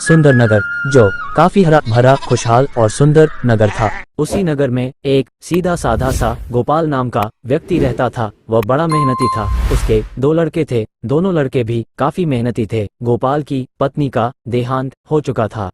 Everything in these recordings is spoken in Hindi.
सुंदर नगर, जो काफी हरा भरा खुशहाल और सुंदर नगर था। उसी नगर में एक सीधा साधा सा गोपाल नाम का व्यक्ति रहता था। वह बड़ा मेहनती था। उसके 2 लड़के थे। दोनों लड़के भी काफी मेहनती थे। गोपाल की पत्नी का देहांत हो चुका था।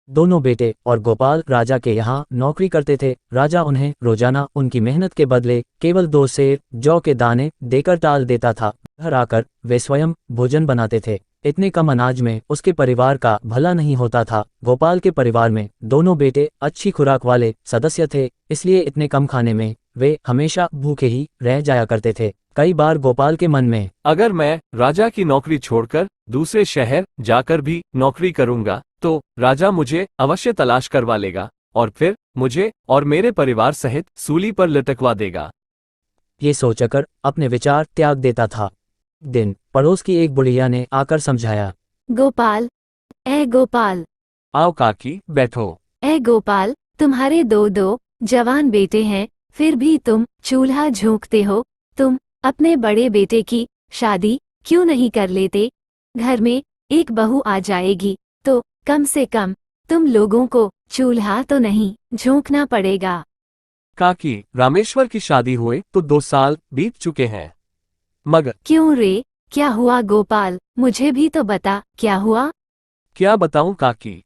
दोनों बेटे और गोपाल राजा के यहाँ नौकरी करते थे। राजा उन्हें रोजाना उनकी मेहनत के बदले केवल 2 सेर जौ के दाने देकर टाल देता था। घर आकर वे स्वयं भोजन बनाते थे। इतने कम अनाज में उसके परिवार का भला नहीं होता था। गोपाल के परिवार में दोनों बेटे अच्छी खुराक वाले सदस्य थे, इसलिए इतने कम खाने में वे हमेशा भूखे ही रह जाया करते थे। कई बार गोपाल के मन में, अगर मैं राजा की नौकरी छोड़कर दूसरे शहर जाकर भी नौकरी करूंगा तो राजा मुझे अवश्य तलाश करवा लेगा और फिर मुझे और मेरे परिवार सहित सूली पर लटकवा देगा। ये सोचकर अपने विचार त्याग देता था। दिन पड़ोस की एक बुढ़िया ने आकर समझाया, गोपाल, ए गोपाल, आओ काकी बैठो। ए गोपाल, तुम्हारे 2 जवान बेटे हैं, फिर भी तुम चूल्हा झोंकते हो। तुम अपने बड़े बेटे की शादी क्यों नहीं कर लेते? घर में एक बहू आ जाएगी तो कम से कम तुम लोगों को चूल्हा तो नहीं झोंकना पड़ेगा। काकी, रामेश्वर की शादी हुए तो 2 साल बीत चुके हैं, मगर क्यों रे, क्या हुआ गोपाल? मुझे भी तो बता, क्या हुआ? क्या बताऊं काकी,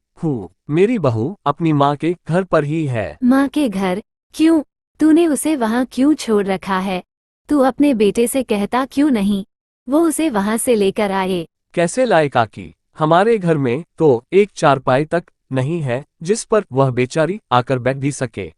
मेरी बहू अपनी माँ के घर पर ही है। माँ के घर? क्यों? तूने उसे वहाँ क्यों छोड़ रखा है? तू अपने बेटे से कहता क्यों नहीं, वो उसे वहाँ से लेकर आए? कैसे लाए काकी, हमारे घर में तो एक चारपाई तक नहीं है जिस पर वह बेचारी आकर बैठ भी सके,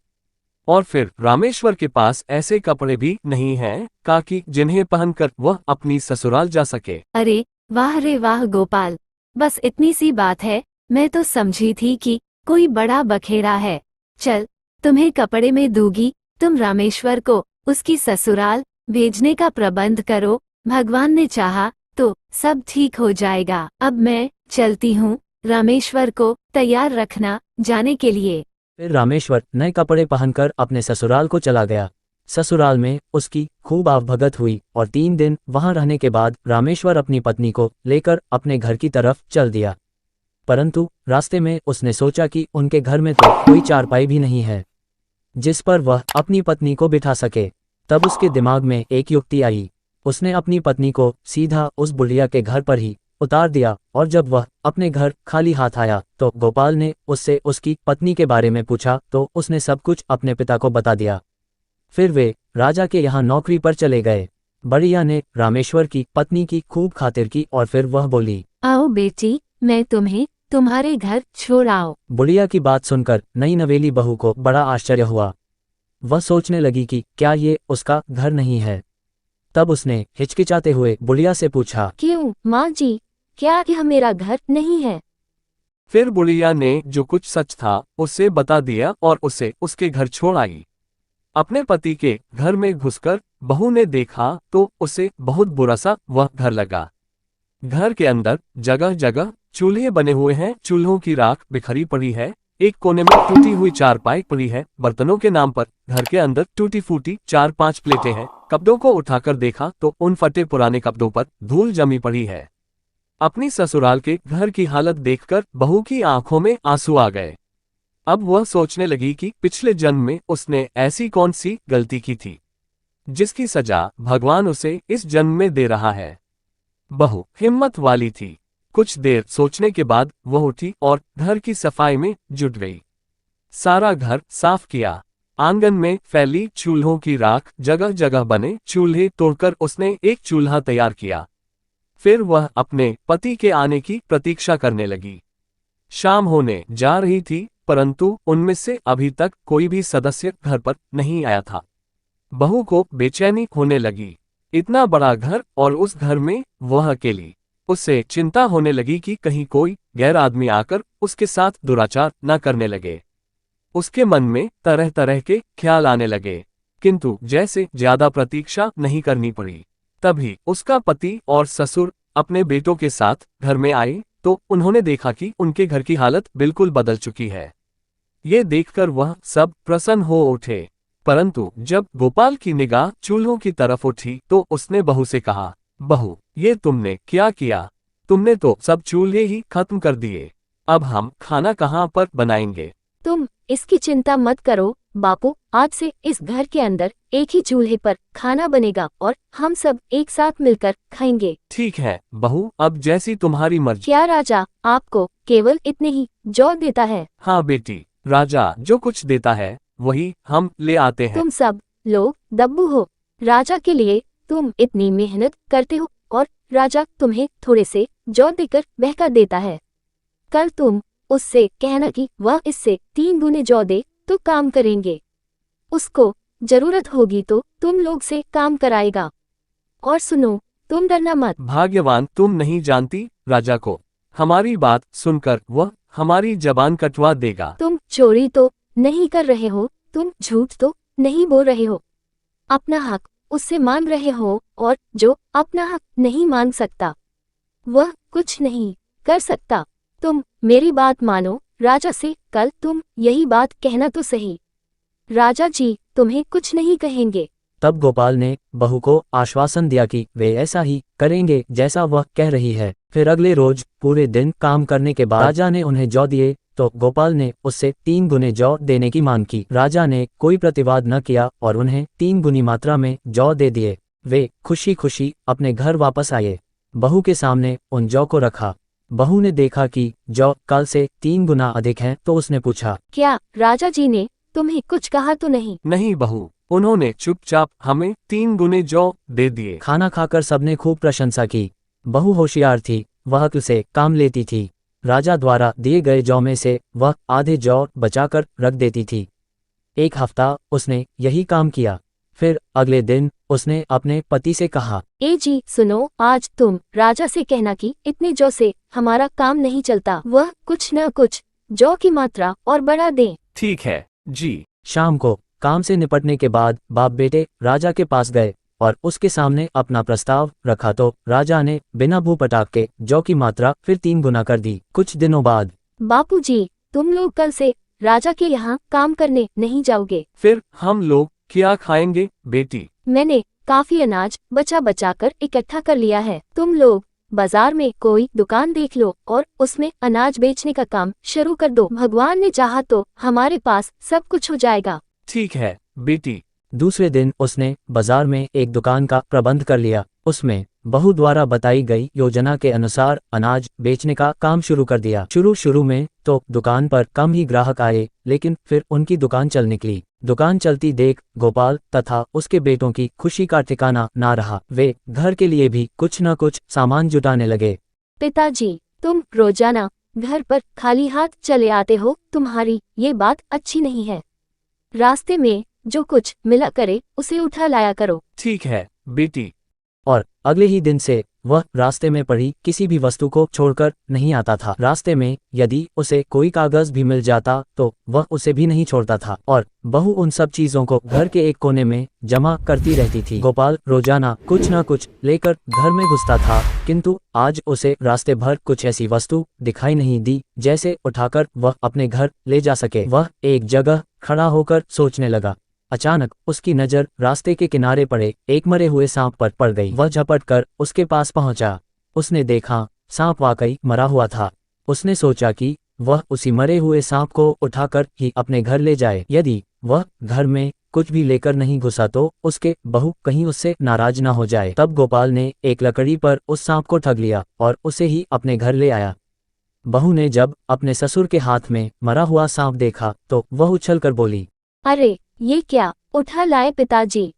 और फिर रामेश्वर के पास ऐसे कपड़े भी नहीं हैं काकी जिन्हें पहनकर वह अपनी ससुराल जा सके। अरे वाह रे वाह गोपाल, बस इतनी सी बात है। मैं तो समझी थी कि कोई बड़ा बखेड़ा है। चल, तुम्हें कपड़े में दूंगी, तुम रामेश्वर को उसकी ससुराल भेजने का प्रबंध करो। भगवान ने चाहा तो सब ठीक हो जाएगा। अब मैं चलती हूँ, रामेश्वर को तैयार रखना जाने के लिए। फिर रामेश्वर नए कपड़े पहनकर अपने ससुराल को चला गया। ससुराल में उसकी खूब आवभगत हुई और 3 दिन वहां रहने के बाद रामेश्वर अपनी पत्नी को लेकर अपने घर की तरफ चल दिया। परंतु रास्ते में उसने सोचा कि उनके घर में तो कोई चारपाई भी नहीं है जिस पर वह अपनी पत्नी को बिठा सके। तब उसके दिमाग में एक युक्ति आई। उसने अपनी पत्नी को सीधा उस बुढ़िया के घर पर ही उतार दिया और जब वह अपने घर खाली हाथ आया तो गोपाल ने उससे उसकी पत्नी के बारे में पूछा तो उसने सब कुछ अपने पिता को बता दिया। फिर वे राजा के यहाँ नौकरी पर चले गए। बुढ़िया ने रामेश्वर की पत्नी की खूब खातिर की और फिर वह बोली, आओ बेटी, मैं तुम्हें तुम्हारे घर छोड़ आओ। बुढ़िया की बात सुनकर नई नवेली बहू को बड़ा आश्चर्य हुआ। वह सोचने लगी कि क्या ये उसका घर नहीं है। तब उसने हिचकिचाते हुए बुढ़िया से पूछा, क्यों माँ जी, क्या यह मेरा घर नहीं है? फिर बुढ़िया ने जो कुछ सच था उसे बता दिया और उसे उसके घर छोड़ आई। अपने पति के घर में घुसकर बहू ने देखा तो उसे बहुत बुरा सा वह घर लगा। घर के अंदर जगह जगह चूल्हे बने हुए हैं, चूल्हों की राख बिखरी पड़ी है, एक कोने में टूटी हुई चारपाई पड़ी है। बर्तनों के नाम पर घर के अंदर टूटी फूटी 4-5 प्लेटें हैं। कपड़ों को उठाकर देखा तो उन फटे पुराने कपड़ों पर धूल जमी पड़ी है। अपनी ससुराल के घर की हालत देखकर बहू की आंखों में आंसू आ गए। अब वह सोचने लगी कि पिछले जन्म में उसने ऐसी कौन सी गलती की थी जिसकी सजा भगवान उसे इस जन्म में दे रहा है। बहू हिम्मत वाली थी। कुछ देर सोचने के बाद वह उठी और घर की सफाई में जुट गई। सारा घर साफ किया। आंगन में फैली चूल्हों की राख, जगह जगह बने चूल्हे तोड़कर उसने एक चूल्हा तैयार किया। फिर वह अपने पति के आने की प्रतीक्षा करने लगी। शाम होने जा रही थी परंतु उनमें से अभी तक कोई भी सदस्य घर पर नहीं आया था। बहू को बेचैनी होने लगी। इतना बड़ा घर और उस घर में वह अकेली। उससे चिंता होने लगी कि कहीं कोई गैर आदमी आकर उसके साथ दुराचार न करने लगे। उसके मन में तरह तरह के ख्याल आने लगे, किंतु जैसे ज्यादा प्रतीक्षा नहीं करनी पड़ी। तभी उसका पति और ससुर अपने बेटों के साथ घर में आए तो उन्होंने देखा कि उनके घर की हालत बिल्कुल बदल चुकी है। ये देखकर वह सब प्रसन्न हो उठे। परंतु जब गोपाल की निगाह चूल्हों की तरफ उठी तो उसने बहू से कहा, बहू, ये तुमने क्या किया? तुमने तो सब चूल्हे ही खत्म कर दिए। अब हम खाना कहाँ पर बनाएंगे? तुम इसकी चिंता मत करो बापू, आज से इस घर के अंदर एक ही चूल्हे पर खाना बनेगा और हम सब एक साथ मिलकर खाएंगे। ठीक है बहू, अब जैसी तुम्हारी मर्जी। क्या राजा आपको केवल इतने ही जौ देता है? हाँ बेटी, राजा जो कुछ देता है वही हम ले आते हैं। तुम सब लोग दब्बू हो। राजा के लिए तुम इतनी मेहनत करते हो और राजा तुम्हें थोड़े से जौ देकर बहका देता है। कल तुम उससे कहना कि वह इससे 3 गुने जौ दे तो काम करेंगे। उसको जरूरत होगी तो तुम लोग से काम कराएगा। और सुनो, तुम डरना मत। भाग्यवान तुम नहीं जानती राजा को। हमारी बात सुनकर वह हमारी जबान कटवा देगा। तुम चोरी तो नहीं कर रहे हो, तुम झूठ तो नहीं बोल रहे हो। अपना हक उससे मांग रहे हो और जो अपना हक नहीं मांग सकता वह कुछ नहीं कर सकता। तुम मेरी बात मानो राजा से, कल तुम यही बात कहना तो सही। राजा जी तुम्हें कुछ नहीं कहेंगे। तब गोपाल ने बहू को आश्वासन दिया कि वे ऐसा ही करेंगे जैसा वह कह रही है। फिर अगले रोज पूरे दिन काम करने के बाद राजा ने उन्हें जौ दिए तो गोपाल ने उससे 3 गुने जौ देने की मांग की। राजा ने कोई प्रतिवाद न किया और उन्हें 3 गुनी मात्रा में जौ दे दिए। वे खुशी खुशी अपने घर वापस आए। बहू के सामने उन जौ को रखा। बहू ने देखा कि जौ कल से 3 गुना अधिक हैं तो उसने पूछा, क्या राजा जी ने तुम्हें कुछ कहा तो नहीं? नहीं बहू, उन्होंने चुपचाप हमें 3 गुने जौ दे दिए। खाना खाकर सबने खूब प्रशंसा की। बहू होशियार थी, वह अक्ल से काम लेती थी। राजा द्वारा दिए गए जौ में से वह आधे जौ बचाकर रख देती थी। 1 हफ्ता उसने यही काम किया। फिर अगले दिन उसने अपने पति से कहा, ए जी सुनो, आज तुम राजा से कहना कि इतने जौ से हमारा काम नहीं चलता, वह कुछ न कुछ जौ की मात्रा और बढ़ा दें। ठीक है जी। शाम को काम से निपटने के बाद बाप बेटे राजा के पास गए और उसके सामने अपना प्रस्ताव रखा तो राजा ने बिना भू पटाख के जौ की मात्रा फिर 3 गुना कर दी। कुछ दिनों बाद, बापूजी, तुम लोग कल से राजा के यहाँ काम करने नहीं जाओगे। फिर हम लोग क्या खाएंगे बेटी? मैंने काफी अनाज बचा बचा कर इकट्ठा कर लिया है। तुम लोग बाजार में कोई दुकान देख लो और उसमें अनाज बेचने का काम शुरू कर दो। भगवान ने चाहा तो हमारे पास सब कुछ हो जाएगा। ठीक है बेटी। दूसरे दिन उसने बाजार में एक दुकान का प्रबंध कर लिया। उसमें बहू द्वारा बताई गई योजना के अनुसार अनाज बेचने का काम शुरू कर दिया। शुरू में तो दुकान पर कम ही ग्राहक आए, लेकिन फिर उनकी दुकान चल निकली। दुकान चलती देख गोपाल तथा उसके बेटों की खुशी का ठिकाना ना रहा। वे घर के लिए भी कुछ न कुछ सामान जुटाने लगे। पिताजी, तुम रोजाना घर पर खाली हाथ चले आते हो, तुम्हारी ये बात अच्छी नहीं है। रास्ते में जो कुछ मिला करे उसे उठा लाया करो। ठीक है बेटी। और अगले ही दिन से वह रास्ते में पड़ी किसी भी वस्तु को छोड़कर नहीं आता था। रास्ते में यदि उसे कोई कागज भी मिल जाता तो वह उसे भी नहीं छोड़ता था और बहू उन सब चीजों को घर के एक कोने में जमा करती रहती थी। गोपाल रोजाना कुछ न कुछ लेकर घर में घुसता था, किंतु आज उसे रास्ते भर कुछ ऐसी वस्तु दिखाई नहीं दी जैसे उठाकर वह अपने घर ले जा सके। वह एक जगह खड़ा होकर सोचने लगा। अचानक उसकी नजर रास्ते के किनारे पड़े एक मरे हुए सांप पर पड़ गई। वह झपट कर उसके पास पहुंचा। उसने देखा सांप वाकई मरा हुआ था। उसने सोचा कि वह उसी मरे हुए सांप को उठाकर ही अपने घर ले जाए। यदि वह घर में कुछ भी लेकर नहीं घुसा तो उसके बहू कहीं उससे नाराज ना हो जाए। तब गोपाल ने एक लकड़ी पर उस सांप को ठग लिया और उसे ही अपने घर ले आया। बहू ने जब अपने ससुर के हाथ में मरा हुआ सांप देखा तो वह उछलकर बोली, अरे ये क्या उठा लाए पिताजी?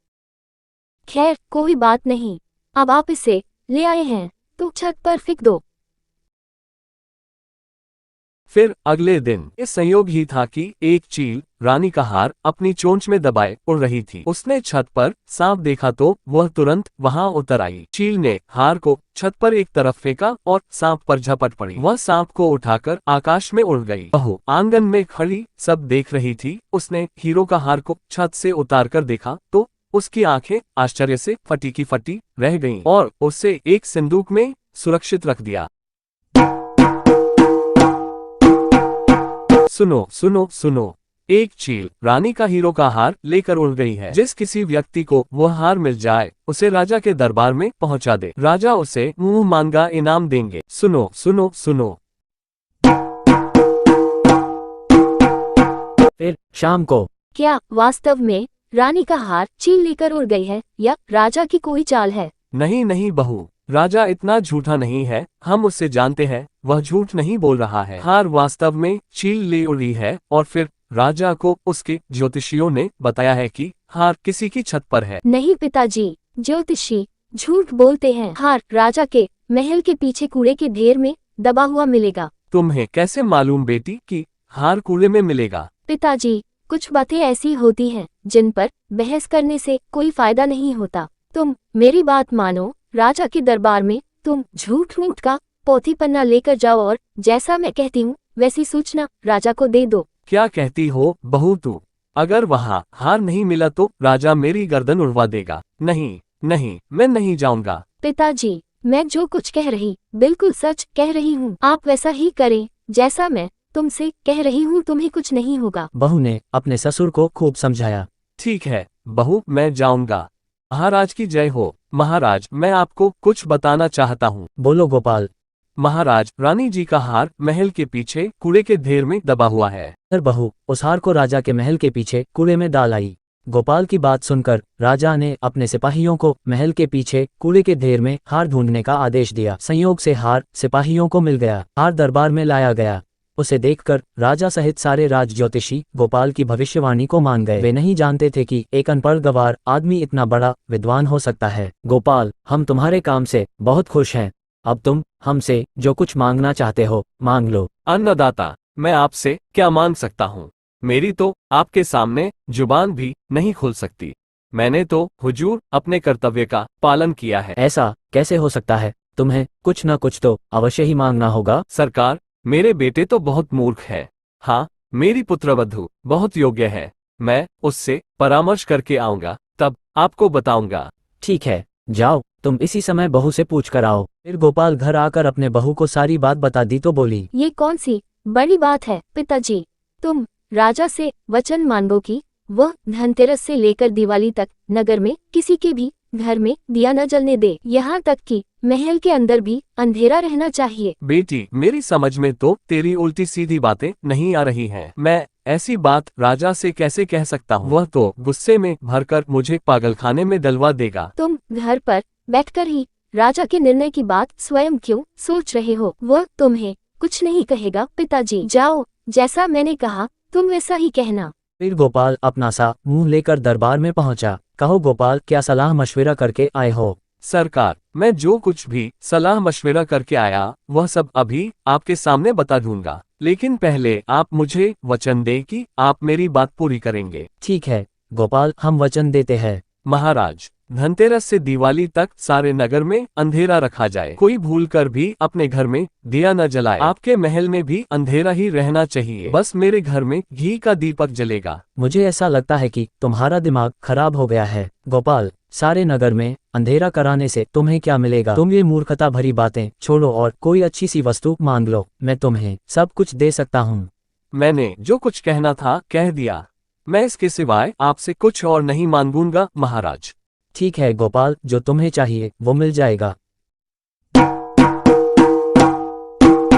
खैर कोई बात नहीं, अब आप इसे ले आए हैं तो छत पर फेंक दो। फिर अगले दिन इस संयोग ही था कि एक चील रानी का हार अपनी चोंच में दबाए उड़ रही थी। उसने छत पर सांप देखा तो वह तुरंत वहां उतर आई। चील ने हार को छत पर एक तरफ फेंका और सांप पर झपट पड़ी। वह सांप को उठाकर आकाश में उड़ गई। बहू आंगन में खड़ी सब देख रही थी। उसने हीरो का हार को छत से उतार कर देखा तो उसकी आंखें आश्चर्य से फटी की फटी रह गईं और उसे एक संदूक में सुरक्षित रख दिया। सुनो सुनो सुनो, एक चील रानी का हीरो का हार लेकर उड़ गई है। जिस किसी व्यक्ति को वह हार मिल जाए उसे राजा के दरबार में पहुंचा दे। राजा उसे मुंह मांगा इनाम देंगे। सुनो सुनो सुनो। फिर शाम को क्या वास्तव में रानी का हार चील लेकर उड़ गई है या राजा की कोई चाल है? नहीं नहीं बहू, राजा इतना झूठा नहीं है, हम उससे जानते हैं, वह झूठ नहीं बोल रहा है। हार वास्तव में चील ले उड़ी है और फिर राजा को उसके ज्योतिषियों ने बताया है कि हार किसी की छत पर है। नहीं पिताजी, ज्योतिषी झूठ बोलते हैं। हार राजा के महल के पीछे कूड़े के ढेर में दबा हुआ मिलेगा। तुम्हें कैसे मालूम बेटी कि हार कूड़े में मिलेगा? पिताजी, कुछ बातें ऐसी होती हैं जिन पर बहस करने से कोई फायदा नहीं होता। तुम मेरी बात मानो, राजा के दरबार में तुम झूठ मूठ का पोथी पन्ना लेकर जाओ और जैसा मैं कहती हूँ वैसी सूचना राजा को दे दो। क्या कहती हो बहू तू? अगर वहाँ हार नहीं मिला तो राजा मेरी गर्दन उड़वा देगा। नहीं नहीं, मैं नहीं जाऊंगा। पिताजी, मैं जो कुछ कह रही बिल्कुल सच कह रही हूँ। आप वैसा ही करें जैसा मैं तुमसे कह रही हूँ, तुम्हें कुछ नहीं होगा। बहू ने अपने ससुर को खूब समझाया। ठीक है बहू, मैं जाऊंगा। महाराज की जय हो। महाराज, मैं आपको कुछ बताना चाहता हूँ। बोलो गोपाल। महाराज, रानी जी का हार महल के पीछे कूड़े के ढेर में दबा हुआ है। फिर बहू उस हार को राजा के महल के पीछे कूड़े में डाल आई। गोपाल की बात सुनकर राजा ने अपने सिपाहियों को महल के पीछे कूड़े के ढेर में हार ढूंढने का आदेश दिया। संयोग से हार सिपाहियों को मिल गया। हार दरबार में लाया गया। उसे देखकर राजा सहित सारे राज ज्योतिषी गोपाल की भविष्यवाणी को मान गए। वे नहीं जानते थे कि एक अनपढ़ गवार आदमी इतना बड़ा विद्वान हो सकता है। गोपाल, हम तुम्हारे काम से बहुत खुश हैं। अब तुम हमसे जो कुछ मांगना चाहते हो मांग लो। अन्नदाता, मैं आपसे क्या मांग सकता हूँ? मेरी तो आपके सामने जुबान भी नहीं खुल सकती। मैंने तो हुजूर अपने कर्तव्य का पालन किया है। ऐसा कैसे हो सकता है? तुम्हें कुछ न कुछ तो अवश्य ही मांगना होगा। सरकार, मेरे बेटे तो बहुत मूर्ख है। हाँ, मेरी पुत्रवधू बहुत योग्य है। मैं उससे परामर्श करके आऊंगा, तब आपको बताऊंगा। ठीक है, जाओ, तुम इसी समय बहू से पूछ कर आओ। फिर गोपाल घर आकर अपने बहू को सारी बात बता दी तो बोली, ये कौन सी बड़ी बात है पिताजी? तुम राजा से वचन मांगो कि वह धनतेरस से लेकर दिवाली तक नगर में किसी के भी घर में दिया न जलने दे। यहाँ तक कि महल के अंदर भी अंधेरा रहना चाहिए। बेटी, मेरी समझ में तो तेरी उल्टी सीधी बातें नहीं आ रही हैं। मैं ऐसी बात राजा से कैसे कह सकता हूँ? वह तो गुस्से में भरकर मुझे पागलखाने में डलवा देगा। तुम घर पर बैठकर ही राजा के निर्णय की बात स्वयं क्यों सोच रहे हो? वह तुम्हें कुछ नहीं कहेगा पिताजी। जाओ, जैसा मैंने कहा तुम वैसा ही कहना। फिर गोपाल अपना सा मुंह लेकर दरबार में पहुंचा। कहो गोपाल, क्या सलाह मशविरा करके आए हो? सरकार, मैं जो कुछ भी सलाह मशविरा करके आया वह सब अभी आपके सामने बता दूंगा, लेकिन पहले आप मुझे वचन दें कि आप मेरी बात पूरी करेंगे। ठीक है गोपाल, हम वचन देते हैं। महाराज, धनतेरस से दिवाली तक सारे नगर में अंधेरा रखा जाए। कोई भूलकर भी अपने घर में दिया न जलाए। आपके महल में भी अंधेरा ही रहना चाहिए। बस मेरे घर में घी का दीपक जलेगा। मुझे ऐसा लगता है कि तुम्हारा दिमाग खराब हो गया है। गोपाल, सारे नगर में अंधेरा कराने से तुम्हें क्या मिलेगा? तुम ये मूर्खता भरी बातें छोड़ो और कोई अच्छी सी वस्तु मांग लो। मैं तुम्हें सब कुछ दे सकता हूँ। मैंने जो कुछ कहना था कह दिया। मैं इसके सिवाय आपसे कुछ और नहीं मांगूंगा महाराज। ठीक है गोपाल, जो तुम्हें चाहिए वो मिल जाएगा।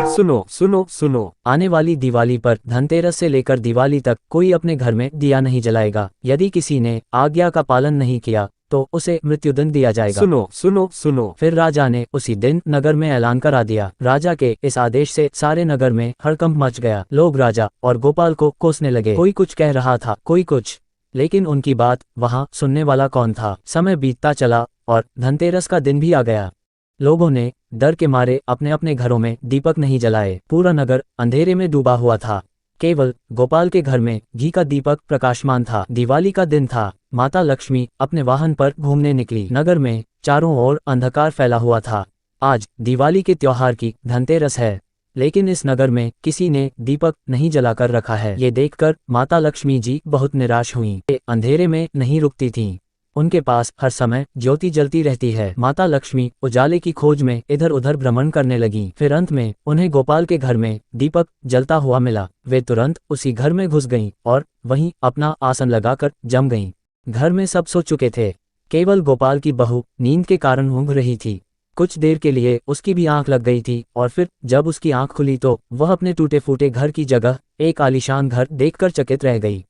सुनो सुनो सुनो, आने वाली दिवाली पर धनतेरस से लेकर दिवाली तक कोई अपने घर में दिया नहीं जलाएगा। यदि किसी ने आज्ञा का पालन नहीं किया तो उसे मृत्युदंड दिया जाएगा। सुनो सुनो सुनो। फिर राजा ने उसी दिन नगर में ऐलान करा दिया। राजा के इस आदेश से सारे नगर में हड़कंप मच गया। लोग राजा और गोपाल को कोसने लगे। कोई कुछ कह रहा था, कोई कुछ, लेकिन उनकी बात वहां सुनने वाला कौन था? समय बीतता चला और धनतेरस का दिन भी आ गया। लोगों ने डर के मारे अपने अपने घरों में दीपक नहीं जलाए। पूरा नगर अंधेरे में डूबा हुआ था। केवल गोपाल के घर में घी का दीपक प्रकाशमान था। दिवाली का दिन था। माता लक्ष्मी अपने वाहन पर घूमने निकली। नगर में चारों ओर अंधकार फैला हुआ था। आज दिवाली के त्योहार की धनतेरस है, लेकिन इस नगर में किसी ने दीपक नहीं जलाकर रखा है। ये देखकर माता लक्ष्मी जी बहुत निराश हुईं। वे अंधेरे में नहीं रुकती थीं। उनके पास हर समय ज्योति जलती रहती है। माता लक्ष्मी उजाले की खोज में इधर उधर भ्रमण करने लगीं। फिर अंत में उन्हें गोपाल के घर में दीपक जलता हुआ मिला। वे तुरंत उसी घर में घुस गईं और वहीं अपना आसन लगाकर जम गईं। घर में सब सो चुके थे। केवल गोपाल की बहू नींद के कारण ऊँघ रही थी। कुछ देर के लिए उसकी भी आंख लग गई थी और फिर जब उसकी आंख खुली तो वह अपने टूटे फूटे घर की जगह एक आलीशान घर देखकर चकित रह गई।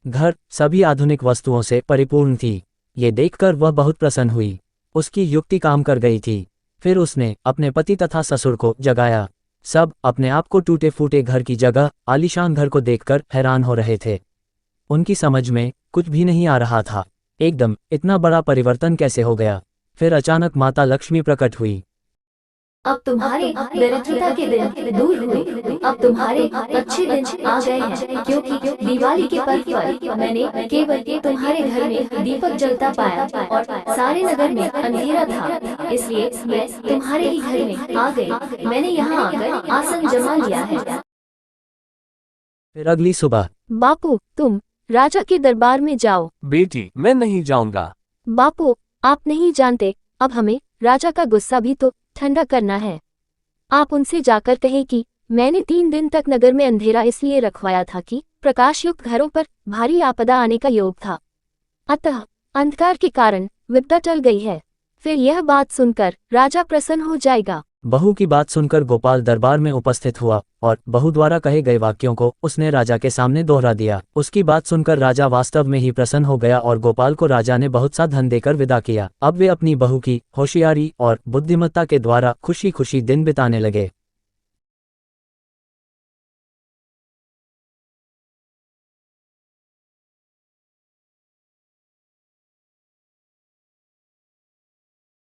घर सभी आधुनिक वस्तुओं से परिपूर्ण थी। ये देखकर वह बहुत प्रसन्न हुई। उसकी युक्ति काम कर गई थी। फिर उसने अपने पति तथा ससुर को जगाया। सब अपने आप को टूटे फूटे घर की जगह आलीशान घर को देखकर हैरान हो रहे थे। उनकी समझ में कुछ भी नहीं आ रहा था। एकदम इतना बड़ा परिवर्तन कैसे हो गया। फिर अचानक माता लक्ष्मी प्रकट हुई। अब तुम्हारे दरिद्रता के दिन दूर हुए। अब तुम्हारे अच्छे दिन आ गए हैं, क्योंकि दिवाली के पर्व पर मैंने केवल तुम्हारे घर में दीपक जलता पाया और सारे नगर में अंधेरा था। इसलिए मैं तुम्हारे ही घर में आ गई। मैंने यहाँ आकर आसन जमा लिया है। फिर अगली सुबह। बापू, तुम राजा के दरबार में जाओ। बेटी, मैं नहीं जाऊंगा। बापू, आप नहीं जानते, अब हमें राजा का गुस्सा भी तो ठंडा करना है। आप उनसे जाकर कहें कि मैंने 3 दिन तक नगर में अंधेरा इसलिए रखवाया था कि प्रकाशयुक्त घरों पर भारी आपदा आने का योग था। अतः अंधकार के कारण विपदा टल गई है। फिर यह बात सुनकर राजा प्रसन्न हो जाएगा। बहू की बात सुनकर गोपाल दरबार में उपस्थित हुआ और बहू द्वारा कहे गए वाक्यों को उसने राजा के सामने दोहरा दिया। उसकी बात सुनकर राजा वास्तव में ही प्रसन्न हो गया और गोपाल को राजा ने बहुत सा धन देकर विदा किया। अब वे अपनी बहू की होशियारी और बुद्धिमत्ता के द्वारा खुशी खुशी दिन बिताने लगे।